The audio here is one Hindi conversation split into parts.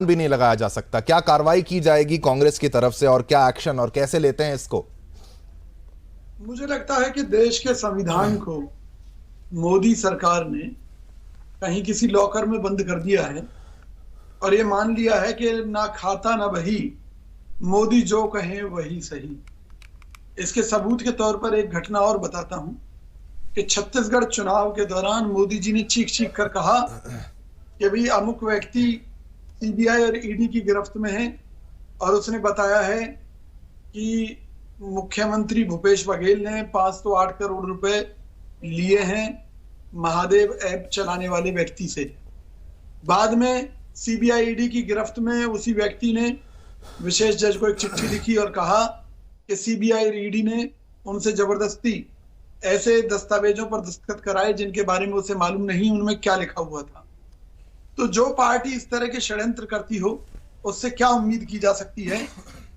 भी नहीं लगाया जा सकता। क्या कार्रवाई की जाएगी कांग्रेस की तरफ से और क्या एक्शन और कैसे लेते हैं इसको? मुझे लगता है कि देश के संविधान को मोदी सरकार ने कहीं किसी लॉकर में बंद कर दिया है और ये मान लिया है कि ना खाता ना बही, मोदी जो कहे वही सही। इसके सबूत के तौर पर एक घटना और बताता हूं कि छत्तीसगढ़ चुनाव के दौरान मोदी जी ने चीख चीख कर कहा कि भाई अमुक व्यक्ति सीबीआई और ईडी की गिरफ्त में है, और उसने बताया है कि मुख्यमंत्री भूपेश बघेल ने 508 करोड़ रुपए लिए हैं महादेव ऐप चलाने वाले व्यक्ति से। बाद में सीबीआई ईडी की गिरफ्त में उसी व्यक्ति ने विशेष जज को एक चिट्ठी लिखी और कहा कि सीबीआई और ईडी ने उनसे जबरदस्ती ऐसे दस्तावेजों पर दस्तखत कराए जिनके बारे में उसे मालूम नहीं उनमें क्या लिखा हुआ था। तो जो पार्टी इस तरह के षड्यंत्र करती हो उससे क्या उम्मीद की जा सकती है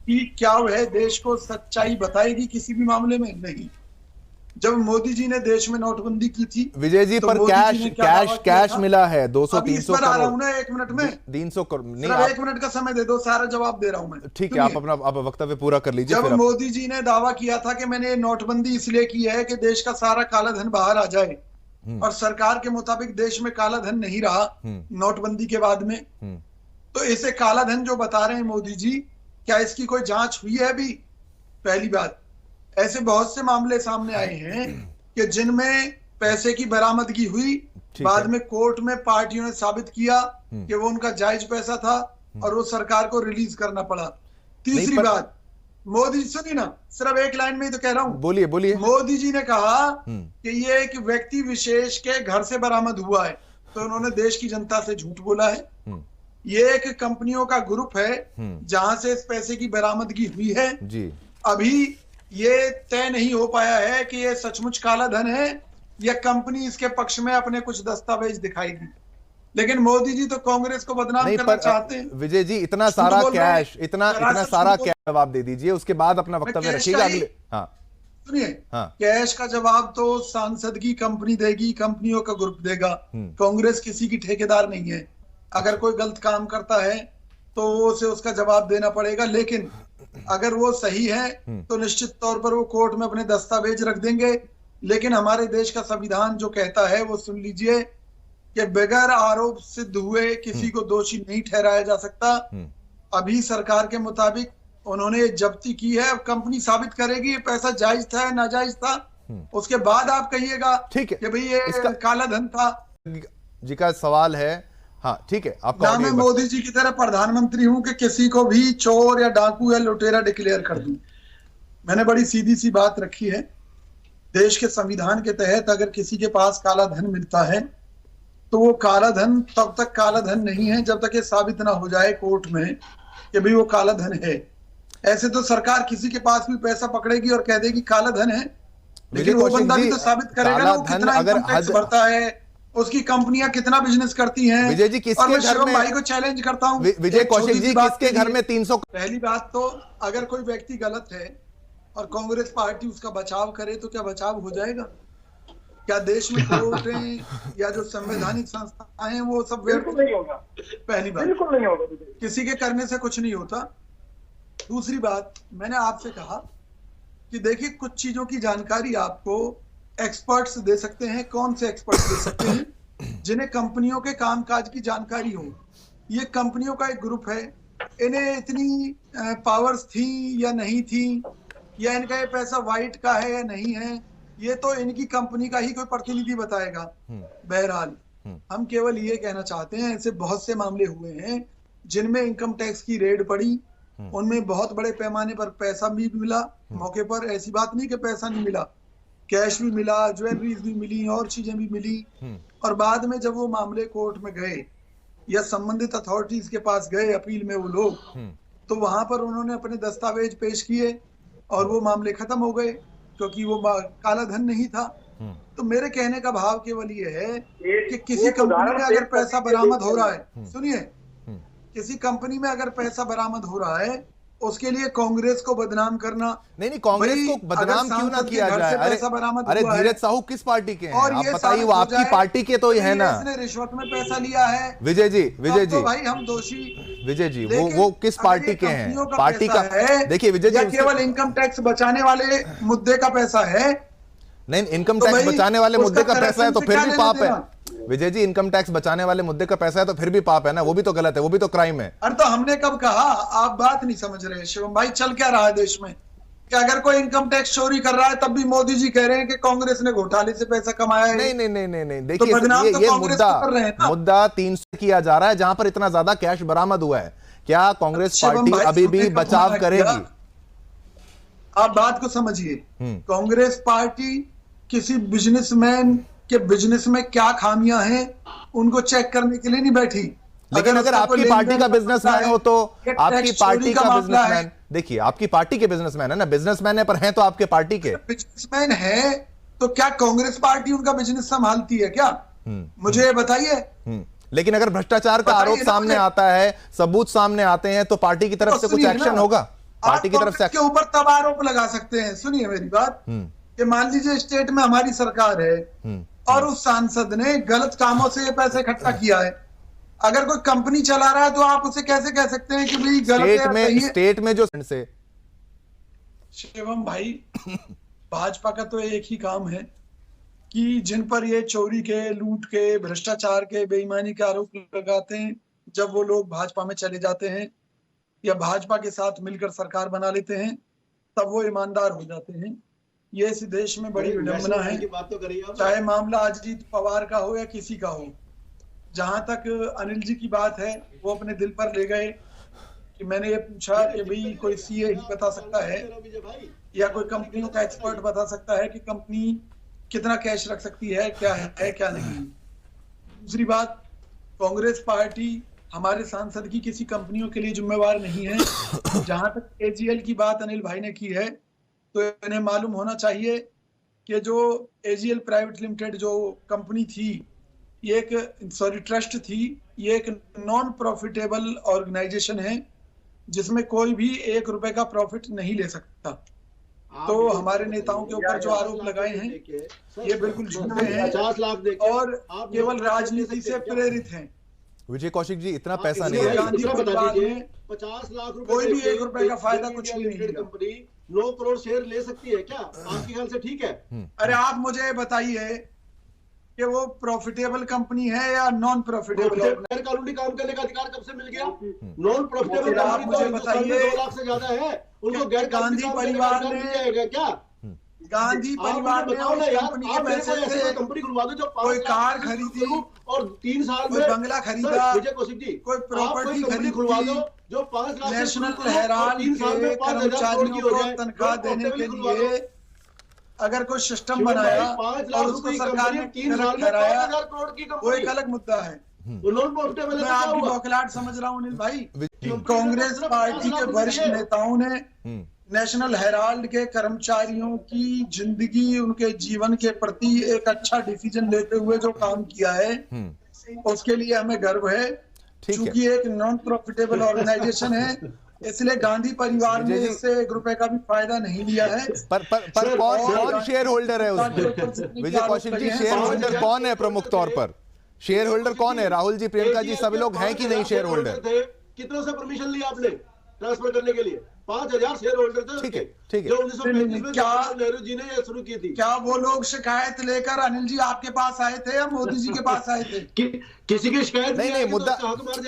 कि क्या वह देश को सच्चाई बताएगी किसी भी मामले में? नहीं। जब मोदी जी ने देश में नोटबंदी की थी विजय जी, तो पर कैश मिला है 200-300 करोड़। आ रहा हूं ना, 1 मिनट में 300 करोड़ नहीं, सिर्फ 1 मिनट का समय दे दो, सारा जवाब दे रहा हूं मैं। ठीक है, आप वक्तव्य पूरा कर लीजिए। जब मोदी जी ने दावा किया था कि मैंने नोटबंदी इसलिए की है कि देश का सारा काला धन बाहर आ जाए, और सरकार के मुताबिक देश में काला धन नहीं रहा नोटबंदी के बाद में, तो इसे काला धन जो बता रहे हैं मोदी जी, क्या इसकी कोई जांच हुई है अभी? पहली बात, ऐसे बहुत से मामले सामने आए हैं कि जिनमें पैसे की बरामदगी हुई, बाद में कोर्ट में पार्टियों ने साबित किया कि वो उनका जायज पैसा था और वो सरकार को रिलीज करना पड़ा। तीसरी बात, मोदी, सुनिए ना, सिर्फ एक लाइन में ही तो कह रहा हूं। बोलिए बोलिए। मोदी जी ने कहा कि ये एक व्यक्ति विशेष के घर से बरामद हुआ है, तो उन्होंने देश की जनता से झूठ बोला है। ये एक कंपनियों का ग्रुप है जहां से इस पैसे की बरामदगी हुई है जी। अभी ये तय नहीं हो पाया है कि ये सचमुच काला धन है या कंपनी इसके पक्ष में अपने कुछ दस्तावेज दिखाएगी, लेकिन मोदी जी तो कांग्रेस को बदनाम करना चाहते हैं। विजय जी, इतना सारा कैश, इतना सारा कैश, जवाब दे दीजिए, उसके बाद अपना वक्तव्य रखिएगा अगले। हाँ सुनिए, कैश का जवाब तो सांसद की कंपनी देगी, कंपनियों का ग्रुप देगा। कांग्रेस किसी की ठेकेदार नहीं है। अगर कोई गलत काम करता है तो उसे उसका जवाब देना पड़ेगा, लेकिन अगर वो सही है तो निश्चित तौर पर वो कोर्ट में अपने दस्तावेज रख देंगे। लेकिन हमारे देश का संविधान जो कहता है वो सुन लीजिए कि बगैर आरोप सिद्ध हुए किसी को दोषी नहीं ठहराया जा सकता। अभी सरकार के मुताबिक उन्होंने जब्ती की है, अब कंपनी साबित करेगी ये पैसा जायज था या नाजायज था, उसके बाद आप कहिएगा कि भाई ये काला धन था। जी का सवाल है। हाँ ठीक है, आपका मैं मोदी जी की तरह प्रधानमंत्री हूं कि किसी को भी चोर या डाकू या लुटेरा डिक्लेयर कर दूं। मैंने बड़ी सीधी सी बात रखी है। देश के संविधान के तहत अगर किसी के पास काला धन मिलता है तो वो काला धन तब तक काला धन नहीं है जब तक ये साबित ना हो जाए कोर्ट में कि भाई वो काला धन है। ऐसे तो सरकार किसी के पास भी पैसा पकड़ेगी और कह देगी काला धन है, लेकिन वो बंदा भी तो साबित करेगा ना वो कितना इनकम टैक्स भरता है, उसकी कंपनियां कितना बिजनेस करती हैं। विजय जी, किसके घर में, भाई को चैलेंज करता हूं, विजय कौशिक जी, किसके घर में 300? पहली बात तो अगर कोई व्यक्ति गलत है और कांग्रेस पार्टी उसका बचाव करे तो क्या बचाव हो जाएगा? क्या देश में कोर्टें या जो संवैधानिक संस्थाएं हैं वो सब बिल्कुल नहीं होगा। पहली बात, बिल्कुल नहीं होगा, किसी के करने से कुछ नहीं होता। दूसरी बात, मैंने आपसे कहा कि देखिए कुछ चीजों की जानकारी आपको एक्सपर्ट्स दे सकते हैं। कौन से एक्सपर्ट्स दे सकते हैं? जिन्हें कंपनियों के कामकाज की जानकारी हो। ये कंपनियों का एक ग्रुप है, इन्हें इतनी पावर्स थी या नहीं थी, या इनका ये पैसा व्हाइट का है या नहीं है, ये तो इनकी कंपनी का ही कोई प्रतिनिधि बताएगा। बहरहाल हम केवल ये कहना चाहते हैं, ऐसे बहुत से मामले हुए हैं जिनमें इनकम टैक्स की रेड पड़ी, उनमें बहुत बड़े पैमाने पर पैसा भी मिला मौके पर। ऐसी बात नहीं कि पैसा नहीं मिला, कैश भी मिला, ज्वेलरीज भी मिली और चीजें भी मिली। और बाद में जब वो मामले कोर्ट में गए या संबंधित अथॉरिटीज के पास गए अपील में वो लोग, तो वहां पर उन्होंने अपने दस्तावेज पेश किए और वो मामले खत्म हो गए क्योंकि वो काला धन नहीं था। तो मेरे कहने का भाव केवल ये है कि किसी कंपनी में अगर पैसा बरामद हो रहा है, सुनिए, किसी कंपनी में अगर पैसा बरामद हो रहा है उसके लिए कांग्रेस को बदनाम करना। नहीं, कांग्रेस को बदनाम क्यों ना किया जाए? अरे धीरज साहू किस पार्टी के हैं आप बताइए? वो आपकी पार्टी के तो है ना। इसने रिश्वत में पैसा लिया है। विजय जी तो भाई हम दोषी। विजय जी वो किस पार्टी के हैं? पार्टी का देखिए विजय जी, केवल इनकम टैक्स बचाने वाले मुद्दे का पैसा है? नहीं, इनकम टैक्स बचाने वाले मुद्दे का पैसा है तो फिर भी पाप है विजय जी। इनकम टैक्स बचाने वाले मुद्दे का पैसा है तो फिर भी पाप है ना, वो भी तो गलत है, वो भी तो क्राइम है। अरे तो हमने कब कहा? आप बात नहीं समझ रहे शिवम भाई। चल क्या रहा है देश में कि अगर कोई इनकम टैक्स चोरी कर रहा है तब भी मोदी जी कह रहे हैं कि कांग्रेस ने घोटाले से पैसा कमाया है। नहीं, देखिए ये मुद्दा 300 किया जा रहा है जहां पर इतना ज्यादा कैश बरामद हुआ है। क्या कांग्रेस पार्टी अभी भी बचाव करेगी? आप बात को समझिए। कांग्रेस पार्टी किसी बिजनेसमैन के बिजनेस में क्या खामियां हैं उनको चेक करने के लिए नहीं बैठी। लेकिन अगर आपकी पार्टी का बिजनेसमैन हो तो आपकी पार्टी का बिजनेसमैन, देखिए आपकी पार्टी के बिजनेसमैन है ना, बिजनेसमैन है पर हैं तो आपके पार्टी के बिजनेसमैन है। तो क्या कांग्रेस पार्टी उनका बिजनेस संभालती है क्या? मुझे बताइए। लेकिन अगर भ्रष्टाचार का आरोप सामने आता है, सबूत सामने आते हैं तो पार्टी की तरफ से कुछ एक्शन होगा? पार्टी की तरफ से के ऊपर तब आरोप लगा सकते हैं। सुनिए मेरी बात कि मान लीजिए स्टेट में हमारी सरकार है और उस सांसद ने गलत कामों से ये पैसे इकट्ठा किया है। अगर कोई कंपनी चला रहा है तो आप उसे कैसे कह सकते हैं कि भाई गलत है? स्टेट में जो से शिवम भाई भाजपा का तो एक ही काम है कि जिन पर ये चोरी के, लूट के, भ्रष्टाचार के, बेईमानी के आरोप लगाते हैं, जब वो लोग भाजपा में चले जाते हैं या भाजपा के साथ मिलकर सरकार बना लेते हैं तब वो ईमानदार हो जाते हैं। ये इस देश में बड़ी विडंबना है। चाहे मामला अजीत पवार का हो या किसी का हो। जहां तक अनिल जी की बात है वो अपने दिल पर ले गए कि मैंने ये पूछा कि भाई कोई सीए ही बता सकता है या कोई कंपनियों का एक्सपर्ट बता सकता है कि कंपनी कितना कैश रख सकती है, क्या है क्या नहीं। दूसरी बात, कांग्रेस पार्टी हमारे सांसद की किसी कंपनियों के लिए जिम्मेवार नहीं है। जहां तक एजीएल की बात अनिल भाई ने की है तो इन्हें मालूम होना चाहिए कि जो एजीएल प्राइवेट लिमिटेड जो कंपनी थी, ये एक ट्रस्ट थी, ये एक नॉन प्रॉफिटेबल ऑर्गेनाइजेशन है जिसमें कोई भी 1 रुपए का प्रॉफिट नहीं ले सकता। तो हमारे नेताओं के ऊपर जो आरोप लगाए हैं ये बिल्कुल झूठे हैं और केवल राजनीति से प्रेरित हैं। विजय कौशिक जी, इतना पैसा नहीं है। गांधी परिवार में 50 लाख रुपए कोई भी 1 रुपए का फायदा कुछ भी नहीं है। कंपनी 9 करोड़ शेयर ले सकती है क्या? आपके ख्याल से ठीक है? अरे आप मुझे बताइए कि वो प्रॉफिटेबल कंपनी है या नॉन प्रॉफिटेबल? गैर कानूनी काम करने का अधिकार कब से मिल गया? नॉन प्रॉफिटेबल आप मुझे बताइए 2 लाख से ज्यादा है, उनको गैर गांधी परिवार ने क्या? गांधी परिवार ने कंपनी के पैसे से कंपनी खुलवा दो जो कोई कार खरीदी और 3 साल में बंगला खरीदा, विजय कौशिक जी कोई प्रॉपर्टी खरीदी, खुलवा दो जो 5 लाख नेशनल हेराल्ड के कर्मचारियों को तनख्वाह देने के लिए अगर कोई सिस्टम बनाया और उसको सरकार ने 3 साल में 5,000 करोड़ की वो एक अलग मुद्दा है। मैं आपकी बौखलाहट समझ रहा हूँ अनिल भाई। कांग्रेस पार्टी के वरिष्ठ नेताओं ने नेशनल हेराल्ड के कर्मचारियों की जिंदगी, उनके जीवन के प्रति एक अच्छा डिसीजन लेते हुए जो काम किया है उसके लिए हमें गर्व है। क्योंकि एक नॉन प्रॉफिटेबल ऑर्गेनाइजेशन है इसलिए गांधी परिवार ने इससे 1 रुपए का भी फायदा नहीं लिया है। पर कौन शेयर होल्डर है उसमें? विजय कौशिक जी, शेयर होल्डर कौन है प्रमुख तौर पर? शेयर होल्डर कौन है? राहुल जी, प्रियंका जी, सभी लोग हैं कि नहीं शेयर होल्डर? कितनों से परमिशन लिया आपने ट्रांसफर करने के लिए? 5,000 शेयर होल्डर थे। ठीक है, ठीक है। जो 1935 में नेहरू जी ने ये शुरू की थी। क्या वो लोग शिकायत लेकर अनिल जी आपके पास आए थे या मोदी जी के पास आए थे? किसी की शिकायत नहीं, मुद्दा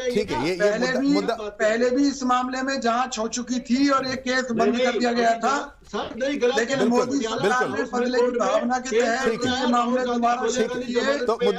ठीक है। ये पहले भी इस मामले में जांच हो चुकी थी और ये केस बंद कर दिया गया था, लेकिन मोदी सरकार ने बदले की भावना के तहत मामले दोबारा शिफ्ट किए।